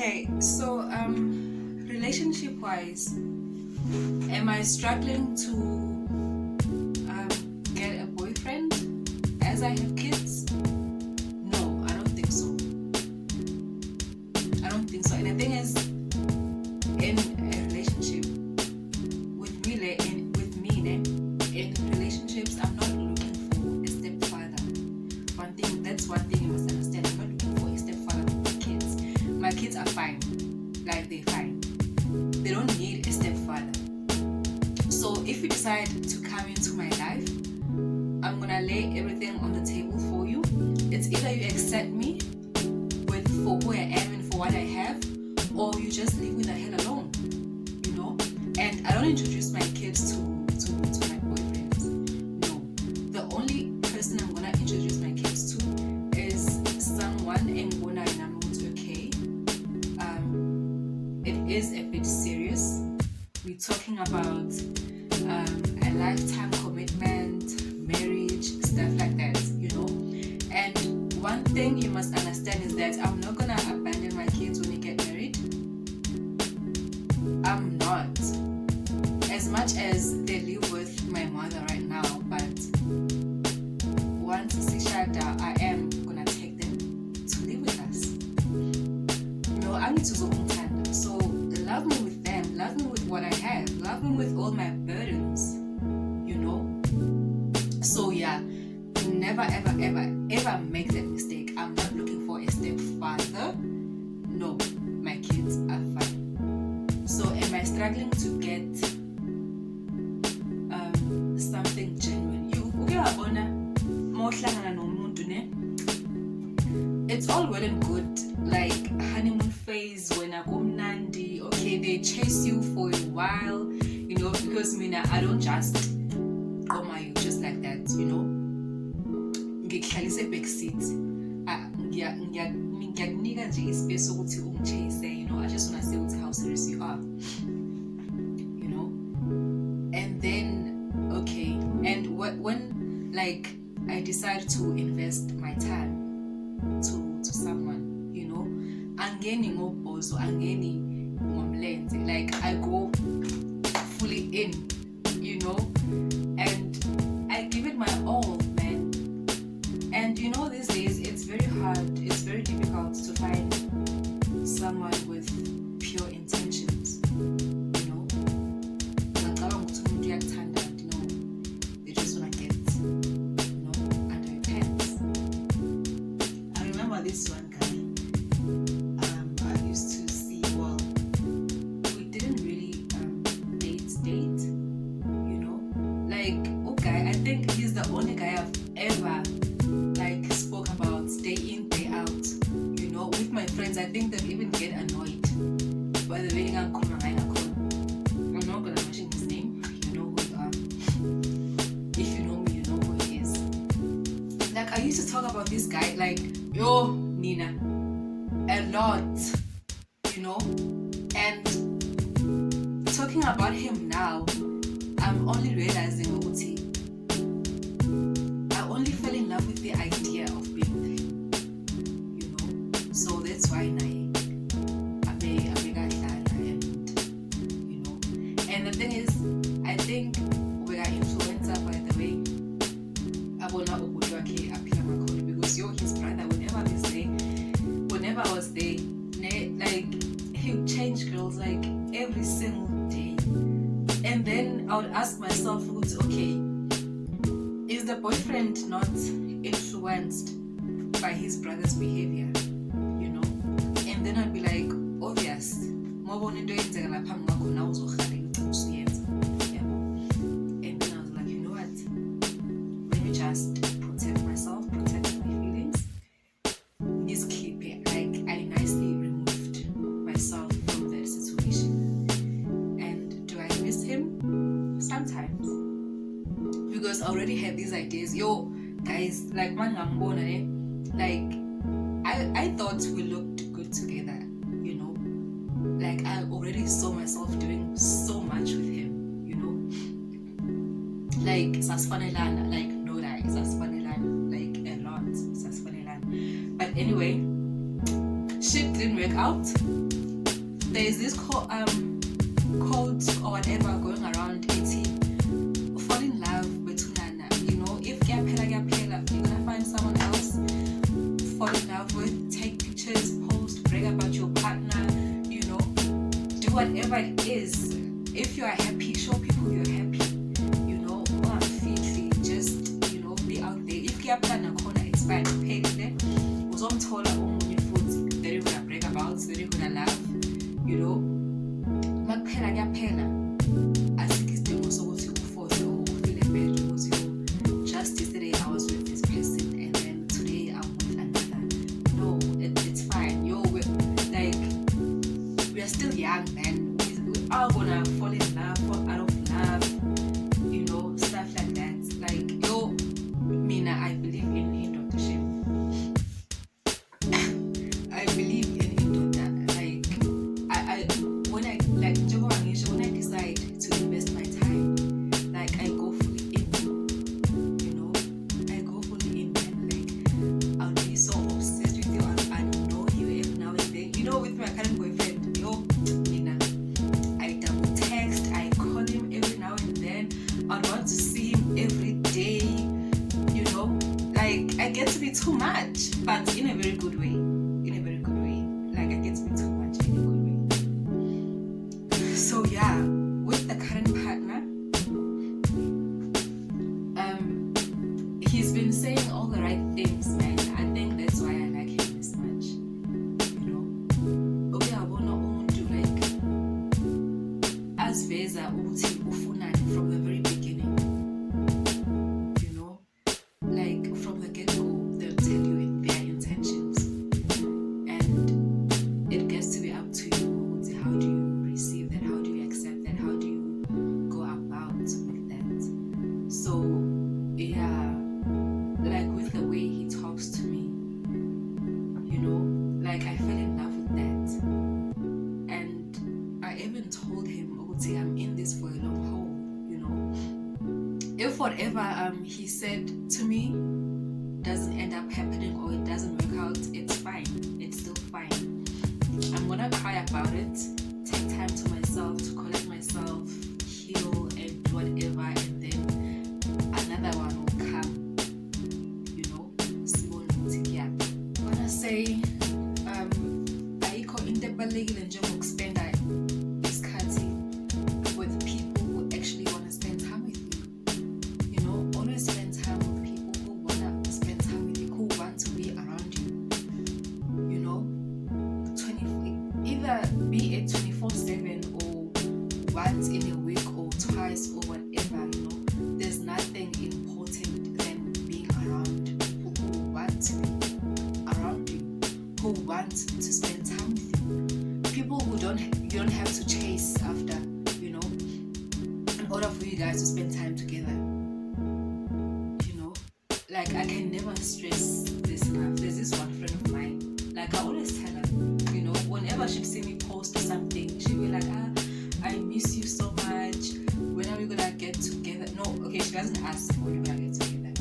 Okay, so relationship wise, am I struggling to get a boyfriend as I have kids? No, I don't think so. I don't think so. And the thing is, in a relationship in relationships, I'm not looking for a stepfather. That's one thing you must understand. I'm not looking for a stepfather for my kids. My kids are fine. Like, they're fine. They don't need a stepfather. So if you decide to come into my life, I'm gonna lay everything on the table for you. It's either you accept me for who I am and for what I have, or you just leave me the hell alone, you know. And I don't introduce my kids to my boyfriends. No, the only person I'm gonna introduce my kids to is someone and gonna know it's okay. It is a bit serious. We're talking about a lifetime commitment, marriage, stuff like that, you know. And one thing you must understand is that I'm not gonna abandon my kids when we get married. I'm not. As much as they live with my mother right now, but once Sishada, I am gonna take them to live with us. No, I need to go on tandem. So love me with them, love me with what I have, love me with all my burdens, you know. So yeah, never ever make that mistake. I'm not looking for a stepfather. No, my kids are fine. So am I struggling to get something genuine? It's all well and good, like honeymoon phase when I go Nandi, okay, they chase you for a while, you know, because I don't just come at you just like that, you know. Ngikuhlalise backseat. Ngiyakunika nje ispace sokuthi ungichase, you know. I just want to say how serious you are, you know. And then okay, and when like I decide to invest my time to someone, you know, angeni ngobozo, angeni ngomlenze, like I go fully in, you know, and I give it my all, man. And you know, these days it's very hard, it's very difficult to find someone with pure intentions, you know. They just want to get, you know, under your pants. I remember this one guy I used to see. Well, we didn't really date, you know. Like, okay, I think he's the only guy I've ever like spoke about day in, day out, you know. With my friends, I think they even get annoyed by the way I'm not gonna mention his name. You know who you are. If you know me, you know who he is. Like, I used to talk about this guy like, yo, Nina, a lot, you know. And talking about him now, I'm only realizing I only fell in love with the idea of being with him, you know. So that's why and you know. And the thing is, I think we are influenced by the way because you're his brother. Whenever I was there, like, he would change girls like every single day. And then I would ask myself, okay, is the boyfriend not influenced by his brother's behavior, you know? And then I'd be like, obvious. And then I was like, you know what? Let me just protect myself, protect my feelings. Just keep it. Like, I nicely removed myself from that situation. And do I miss him? Sometimes. Because I already had these ideas. Yo, guys, like, like, I thought we looked good together, you know. Like, I already saw myself doing so much with him, you know. Like, Sasfanelan, like, no lie, Sasfanelan, like, a lot, Sasfanelan. But anyway, shit didn't work out. There's this quote or whatever going around, it's fall in love with Tunana. You know, if Gapela, you're gonna find someone else. Fall in love with, take pictures, post, brag about your partner, you know, do whatever it is. If you are happy, show people you're happy, you know, just, you know, be out there. If you're planning a corner, it's fine. Pay them. Was on taller on your foot, they're gonna brag about, they're gonna laugh, you know. Magpela yaphela. Asikho isidingo sokuthi uforce or ufeel bad ukuthi just yesterday I was with this person and then today I'm with another. No, it's fine. We are still young, man. We are gonna fall in love, fall out of love, you know, stuff like that. Like, Mina, I believe in indoctrination. I believe in indoctrination. When I decide to invest my time, like I go fully in, you know, I go fully in, and like I'll be so obsessed with you. I know you every now and then, you know, with my current boyfriend. I double text, I call him every now and then. I want to see him every day, you know, like I get to be too much, but in a very good way. Like I get to be too much in a good way. So yeah, with the current partner, he's been saying all the right things, man. I think that's why I like him this much, you know. Okay, I wanna do like as veza uthi ufunani from the very beginning, you know, like from the get-go they'll tell you their intentions, and it gets to be up to you. How do you receive that? How do you accept that? How do you go about with that? So yeah, like with the way he talks to me, you know, like I fell in love with that. And I even told him, okay, I'm in this for a long haul, you know. If whatever he said to me doesn't end up happening or it doesn't work out, it's fine. It's still fine. I'm gonna cry about it, take time to myself to collect myself, heal and do whatever, and then another one will come, you know. I'm gonna say ayikho into ebalulekile njengokuspenda isikhathi with people who actually want to spend time with you, you know. Always spend time with people who want to spend time with you, who want to be around you, you know. Either be it 24/7 or once in a week or twice or whatever, you know. There's nothing important than being around people who want to be around you, who want to spend time with you, people who you don't have to chase after, you know, in order for you guys to spend time together, you know. Like I can never stress this enough. There's this one friend of mine, like I always tell her, you know, whenever she'd see me post something, she'd be like, I miss you so much. When are we gonna get together? No, okay, she doesn't ask when we're gonna get together.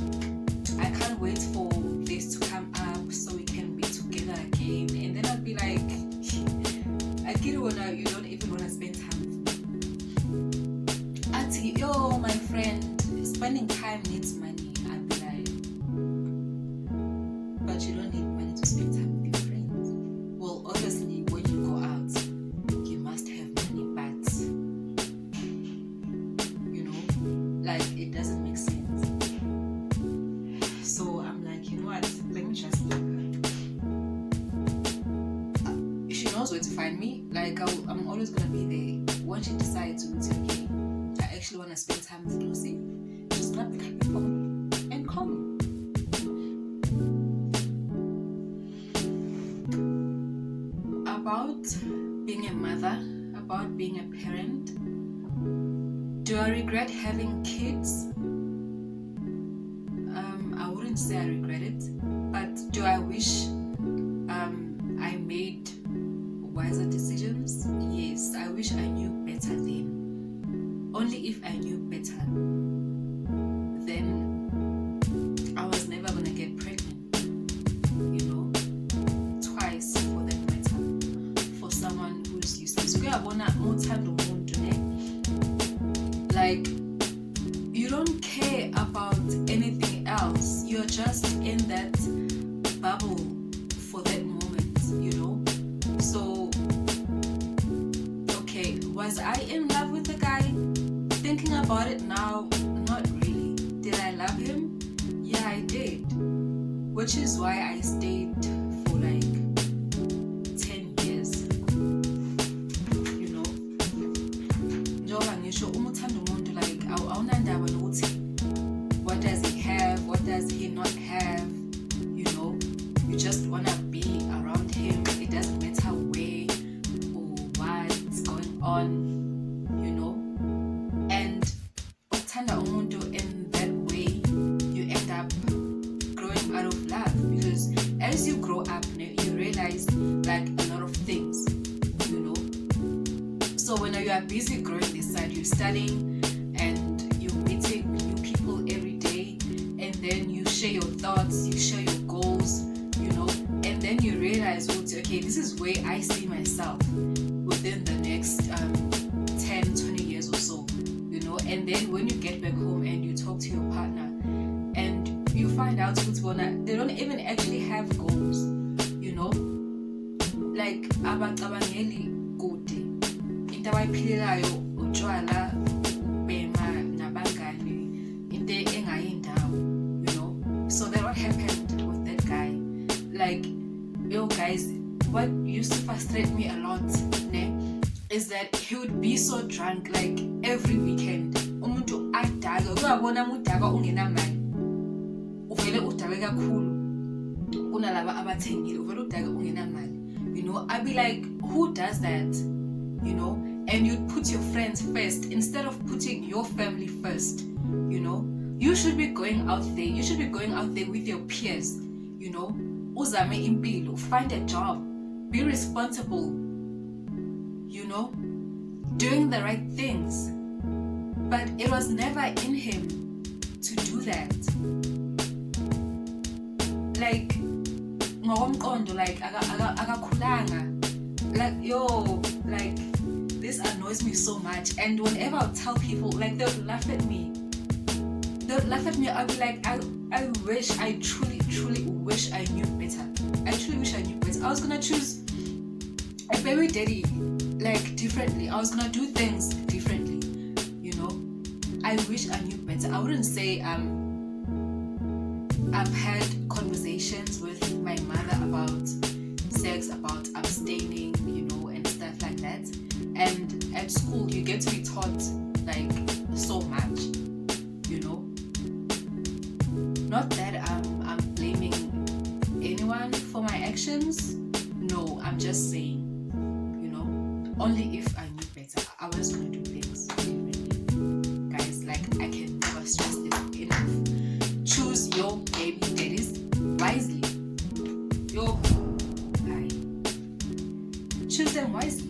I can't wait for this to come up so we can be together again. And then I'd be like, I get it when you don't even want to spend time with me. Auntie, yo, my friend, spending time needs money. I'd be like, but you don't need money to spend time with your friends. Well, obviously, when you go out, you must have money, but you know, like it doesn't make sense. So I'm like, you know what? Let me just leave her. She knows where to find me. Like I'm always gonna be there. When she decides to say, okay, I actually want to spend time with Lucy, just grab the phone and call me. About being a mother, about being a parent, do I regret having kids? I wouldn't say I regret it, but do I wish I made wiser decisions? Yes, I wish I knew better then. Only if I knew better, then I was never gonna get pregnant, you know, twice for that matter. that bubble for that moment, you know. So, okay, was I in love with the guy? Thinking about it now, not really. Did I love him? Yeah, I did. Which is why I stayed for like 10 years. You know, njengoba ngisho uma uthanda umuntu like awunandaba nokuthi what does he have, what does he not have, you know. You just wanna be around him. It doesn't matter where or what's going on, you know. And uthanda umuntu in that way, you end up growing out of love, because as you grow up, you realize like a lot of things, you know. So when you are busy growing this side, you're studying and you're meeting new people every day, and then you share your thoughts, you share your goals, you know, and then you realize, okay, this is where I see myself within the next 10, 20 years or so, you know. And then when you get back home and you talk to your partner, and you find out they don't even actually have goals, you know. Like abacabangeli kude into abayiphilelayo utshwala ubhema nabangani into engayindawo, you know. So that what happened with that guy. Like, yo guys, what used to frustrate me a lot is that he would be so drunk like every weekend. Umuntu adaga uyabona umuntu ungenamali, uvele udabe kakhulu kunalaba abathengile, uvele udabe ungenamali, you know. I'd be like, who does that, you know? And you'd put your friends first instead of putting your family first, you know. You should be going out there, you should be going out there with your peers, you know. Uzame impilo, find a job, be responsible, you know, doing the right things. But it was never in him to do that. Like ngokomqondo, like akakhulanga, like yo, like this annoys me so much. And whenever I tell people, like they would laugh at me. I'll be like, I wish, I truly wish I knew better. I truly wish I knew better. I was gonna choose a baby daddy like differently. I was gonna do things differently, you know. I wish I knew better. I wouldn't say I've had conversations with my mother about sex, about abstaining, you know, and stuff like that. And at school you get to be taught like so much, you know. Not that I'm blaming anyone for my actions. No, I'm just saying, you know, only if I knew better, I was gonna do things differently. Guys, like I can never stress this enough. Choose your baby daddies wisely. Choose them wisely.